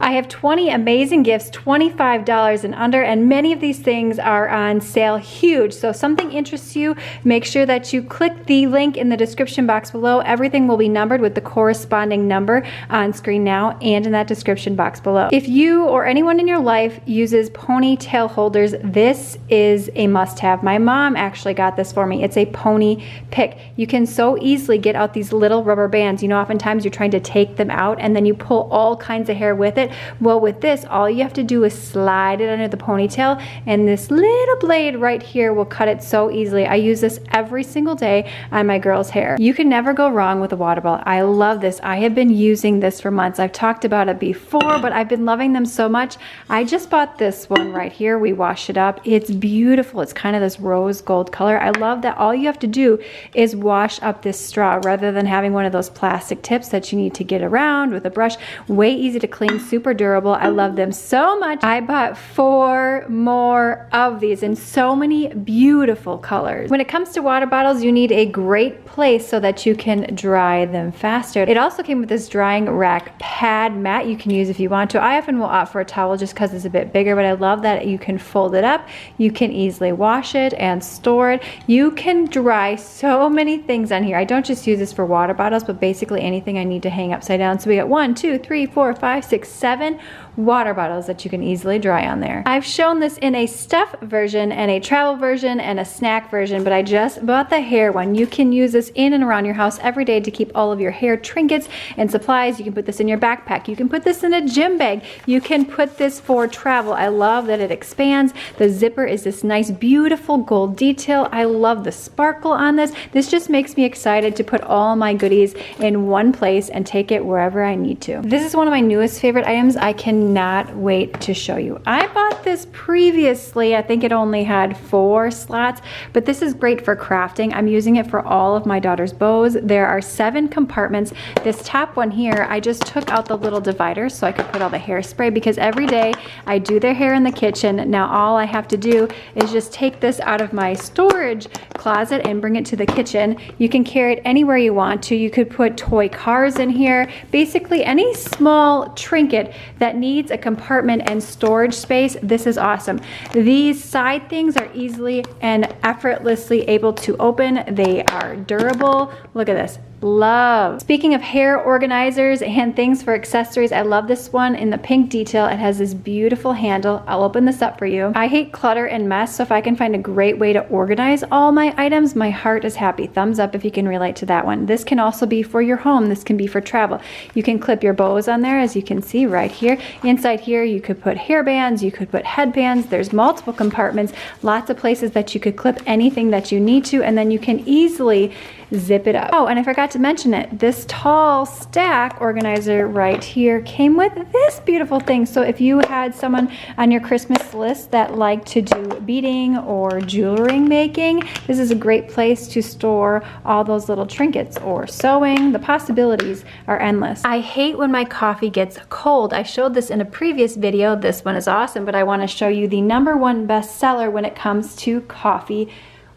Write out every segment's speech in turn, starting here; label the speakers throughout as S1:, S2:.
S1: I have 20 amazing gifts, $25 and under, and many of these things are on sale huge. So if something interests you, make sure that you click the link in the description box below. Everything will be numbered with the corresponding number on screen now and in that description box below. If you or anyone in your life uses ponytail holders, this is a must-have. My mom actually got this for me. It's a pony pick. You can so easily get out these little rubber bands. You know, oftentimes you're trying to take them out and then you pull all kinds of hair with it. Well, with this, all you have to do is slide it under the ponytail, and this little blade right here will cut it so easily. I use this every single day on my girl's hair. You can never go wrong with a water bottle. I love this. I have been using this for months. I've talked about it before, but I've been loving them so much. I just bought this one right here. We wash it up. It's beautiful. It's kind of this rose gold color. I love that all you have to do is wash up this straw rather than having one of those plastic tips that you need to get around with a brush. Way easy to clean, super durable. I love them so much. I bought 4 more of these in so many beautiful colors. When it comes to water bottles, you need a great place so that you can dry them faster. It also came with this drying rack pad mat you can use if you want to. I often will opt for a towel just because it's a bit bigger, but I love that you can fold it up. You can easily wash it and store it. You can dry so many things on here. I don't just use this for water bottles, but basically anything I need to hang upside down. So we got 1, 2, 3, 4, 5, 6, 7 water bottles that you can easily dry on there. I've shown this in a stuff version and a travel version and a snack version, but I just bought the hair one. You can use this in and around your house every day to keep all of your hair trinkets and supplies. You can put this in your backpack. You can put this in a gym bag. You can put this for travel. I love that it expands. The zipper is this nice, beautiful gold detail. I love the sparkle on this. This just makes me excited to put all my goodies in one place and take it wherever I need to. This is one of my newest favorite items. I cannot wait to show you. I bought this previously. I think it only had 4 slots, but this is great for crafting. I'm using it for all of my daughter's bows. There are 7 compartments. This top one here, I just took out the little dividers so I could put all the hairspray, because every day I do their hair in the kitchen. Now all I have to do is just take this out of my storage closet and bring it to the kitchen. You can carry it anywhere you want to. You could put toy cars in here. Basically any small trinket that needs a compartment and storage space, this is awesome. These side things are easily and effortlessly able to open. They are durable. Look at this. Love. Speaking of hair organizers and things for accessories, I love this one in the pink detail. It has this beautiful handle. I'll open this up for you. I hate clutter and mess, so if I can find a great way to organize all my items, my heart is happy. Thumbs up if you can relate to that one. This can also be for your home. This can be for travel. You can clip your bows on there, as you can see right here. Inside here, you could put hair bands, you could put headbands. There's multiple compartments, lots of places that you could clip anything that you need to, and then you can easily zip it up. Oh, and I forgot to mention it. This tall stack organizer right here came with this beautiful thing. So if you had someone on your Christmas list that liked to do beading or jewelry making, this is a great place to store all those little trinkets, or sewing. The possibilities are endless. I hate when my coffee gets cold. I showed this in a previous video. This one is awesome, but I want to show you the #1 bestseller when it comes to coffee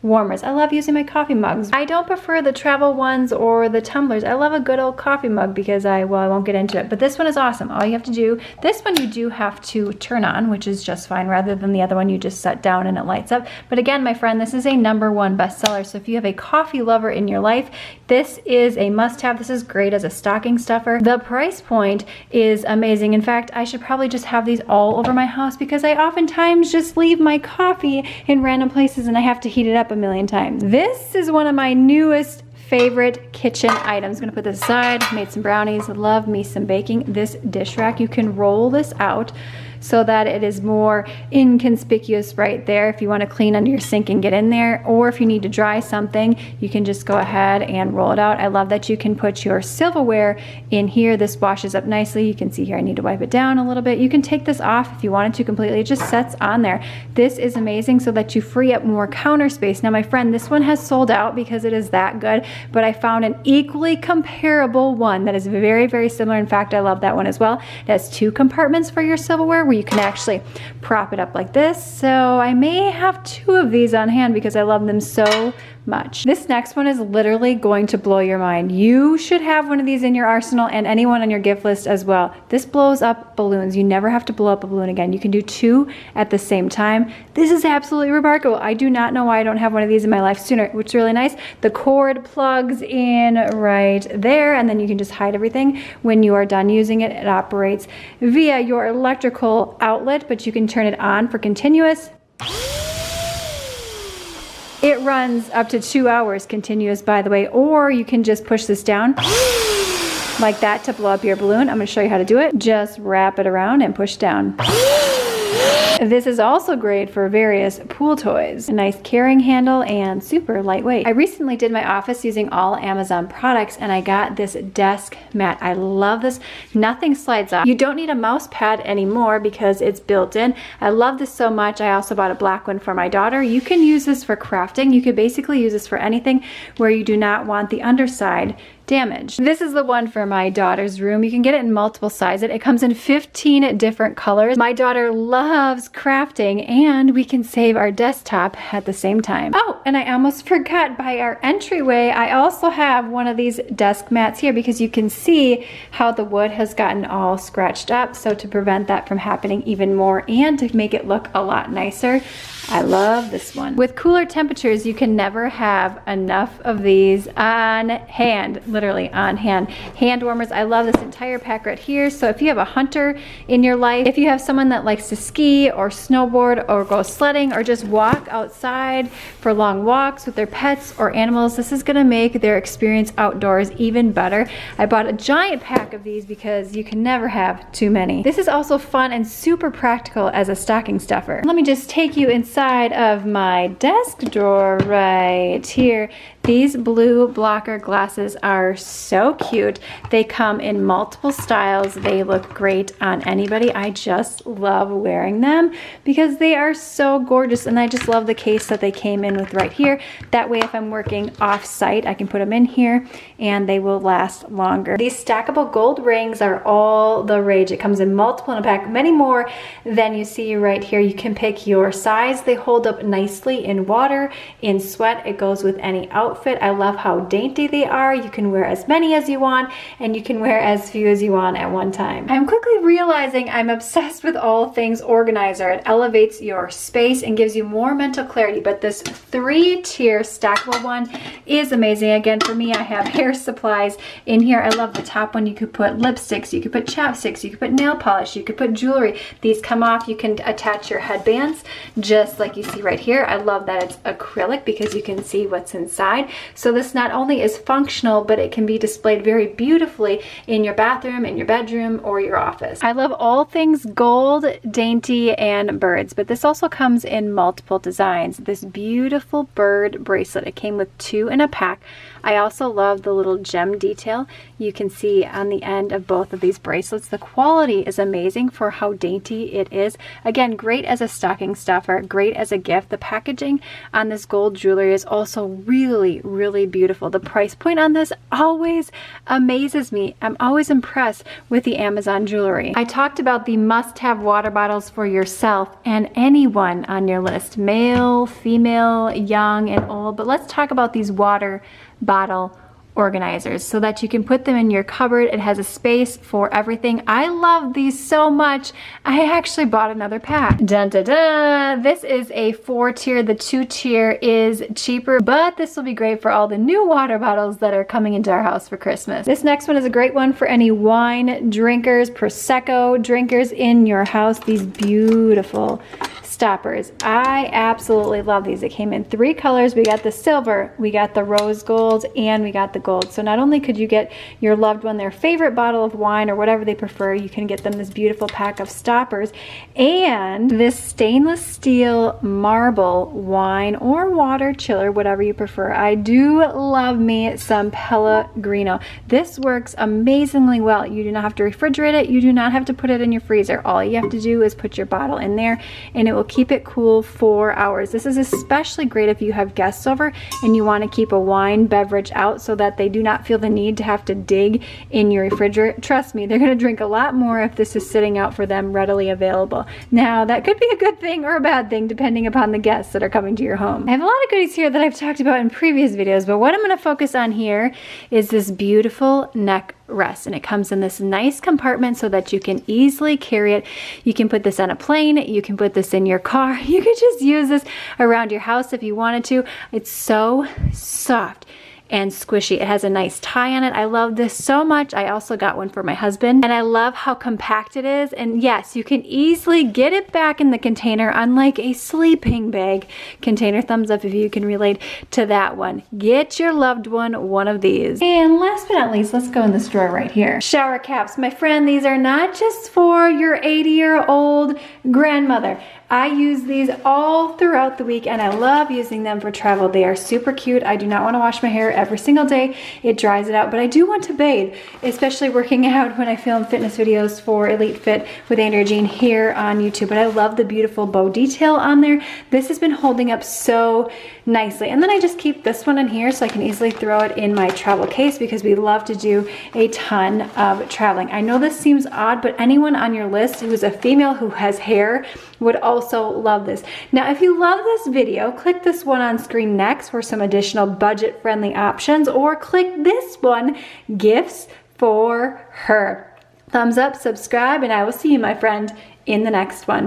S1: warmers. I love using my coffee mugs. I don't prefer the travel ones or the tumblers. I love a good old coffee mug because I won't get into it, but this one is awesome. All you have to do, this one you do have to turn on, which is just fine, rather than the other one you just set down and it lights up. But again, my friend, this is a #1 bestseller. So if you have a coffee lover in your life, this is a must-have. This is great as a stocking stuffer. The price point is amazing. In fact, I should probably just have these all over my house, because I oftentimes just leave my coffee in random places and I have to heat it up a million times. This is one of my newest favorite kitchen items. I'm gonna put this aside. Made some brownies. Love me some baking. This dish rack, you can roll this out so that it is more inconspicuous right there if you want to clean under your sink and get in there, or if you need to dry something, you can just go ahead and roll it out. I love that you can put your silverware in here. This washes up nicely. You can see here I need to wipe it down a little bit. You can take this off if you wanted to completely. It just sets on there. This is amazing so that you free up more counter space. Now my friend, this one has sold out because it is that good, but I found an equally comparable one that is very, very similar. In fact, I love that one as well. It has 2 compartments for your silverware where you can actually prop it up like this. So I may have 2 of these on hand because I love them so much. This next one is literally going to blow your mind. You should have one of these in your arsenal and anyone on your gift list as well. This blows up balloons. You never have to blow up a balloon again. You can do 2 at the same time. This is absolutely remarkable. I do not know why I don't have one of these in my life sooner, which is really nice. The cord plugs in right there, and then you can just hide everything. When you are done using it, it operates via your electrical outlet, but you can turn it on for continuous. It runs up to 2 hours continuous, by the way, or you can just push this down like that to blow up your balloon. I'm going to show you how to do it. Just wrap it around and push down. This is also great for various pool toys. A nice carrying handle and super lightweight. I recently did my office using all Amazon products and I got this desk mat. I love this. Nothing slides off. You don't need a mouse pad anymore because it's built in. I love this so much. I also bought a black one for my daughter. You can use this for crafting. You could basically use this for anything where you do not want the underside damaged. This is the one for my daughter's room. You can get it in multiple sizes. It comes in 15 different colors. My daughter loves crafting and we can save our desktop at the same time. Oh, and I almost forgot, by our entryway, I also have one of these desk mats here because you can see how the wood has gotten all scratched up. So to prevent that from happening even more and to make it look a lot nicer, I love this one. With cooler temperatures, you can never have enough of these on hand, literally on hand. Hand warmers, I love this entire pack right here. So if you have a hunter in your life, if you have someone that likes to ski or snowboard or go sledding or just walk outside for long walks with their pets or animals, this is gonna make their experience outdoors even better. I bought a giant pack of these because you can never have too many. This is also fun and super practical as a stocking stuffer. Let me just take you inside of my desk drawer right here. These blue blocker glasses are so cute. They come in multiple styles. They look great on anybody. I just love wearing them because they are so gorgeous, and I just love the case that they came in with right here. That way if I'm working off site, I can put them in here and they will last longer. These stackable gold rings are all the rage. It comes in multiple in a pack, many more than you see right here. You can pick your size. They hold up nicely in water, in sweat. It goes with any outfit. I love how dainty they are. You can wear as many as you want and you can wear as few as you want at one time. I'm quickly realizing I'm obsessed with all things organizer. It elevates your space and gives you more mental clarity, but this 3-tier stackable one is amazing. Again, for me, I have hair supplies in here. I love the top one. You could put lipsticks, you could put chapsticks, you could put nail polish, you could put jewelry. These come off. You can attach your headbands just like you see right here. I love that it's acrylic because you can see what's inside. So this not only is functional, but it can be displayed very beautifully in your bathroom, in your bedroom, or your office. I love all things gold, dainty, and birds, but this also comes in multiple designs. This beautiful bird bracelet, it came with 2 in a pack. I also love the little gem detail you can see on the end of both of these bracelets. The quality is amazing for how dainty it is. Again, great as a stocking stuffer, great as a gift. The packaging on this gold jewelry is also really, really beautiful. The price point on this always amazes me. I'm always impressed with the Amazon jewelry. I talked about the must-have water bottles for yourself and anyone on your list, male, female, young, and old, but let's talk about these water bottle organizers so that you can put them in your cupboard. It has a space for everything. I love these so much. I actually bought another pack. Dun, dun, dun. This is a 4-tier. The 2-tier is cheaper, but this will be great for all the new water bottles that are coming into our house for Christmas. This next one is a great one for any wine drinkers, Prosecco drinkers in your house. These beautiful stoppers. I absolutely love these. It came in 3 colors. We got the silver, we got the rose gold, and we got the gold. So not only could you get your loved one their favorite bottle of wine or whatever they prefer, you can get them this beautiful pack of stoppers and this stainless steel marble wine or water chiller, whatever you prefer. I do love me some Pellegrino. This works amazingly well. You do not have to refrigerate it. You do not have to put it in your freezer. All you have to do is put your bottle in there and it will keep it cool for hours. This is especially great if you have guests over and you want to keep a wine beverage out so that they do not feel the need to have to dig in your refrigerator. Trust me, they're going to drink a lot more if this is sitting out for them readily available. Now, that could be a good thing or a bad thing depending upon the guests that are coming to your home. I have a lot of goodies here that I've talked about in previous videos, but what I'm going to focus on here is this beautiful neck rest, and it comes in this nice compartment so that you can easily carry it. You can put this on a plane, you can put this in your car, you could just use this around your house if you wanted to. It's so soft and squishy. It has a nice tie on it. I love this so much. I also got one for my husband, and I love how compact it is. And yes, you can easily get it back in the container, unlike a sleeping bag container. Thumbs up if you can relate to that one. Get your loved one of these. And last but not least, let's go in this drawer right here. Shower caps. My friend, these are not just for your 80-year-old grandmother. I use these all throughout the week, and I love using them for travel. They are super cute. I do not want to wash my hair every single day. It dries it out, but I do want to bathe, especially working out when I film fitness videos for Elite Fit with Andrea Jean here on YouTube. But I love the beautiful bow detail on there. This has been holding up so nicely. And then I just keep this one in here so I can easily throw it in my travel case because we love to do a ton of traveling. I know this seems odd, but anyone on your list who is a female who has hair would also love this. Now, if you love this video, click this one on screen next for some additional budget-friendly options, or click this one, gifts for her. Thumbs up, subscribe, and I will see you, my friend, in the next one.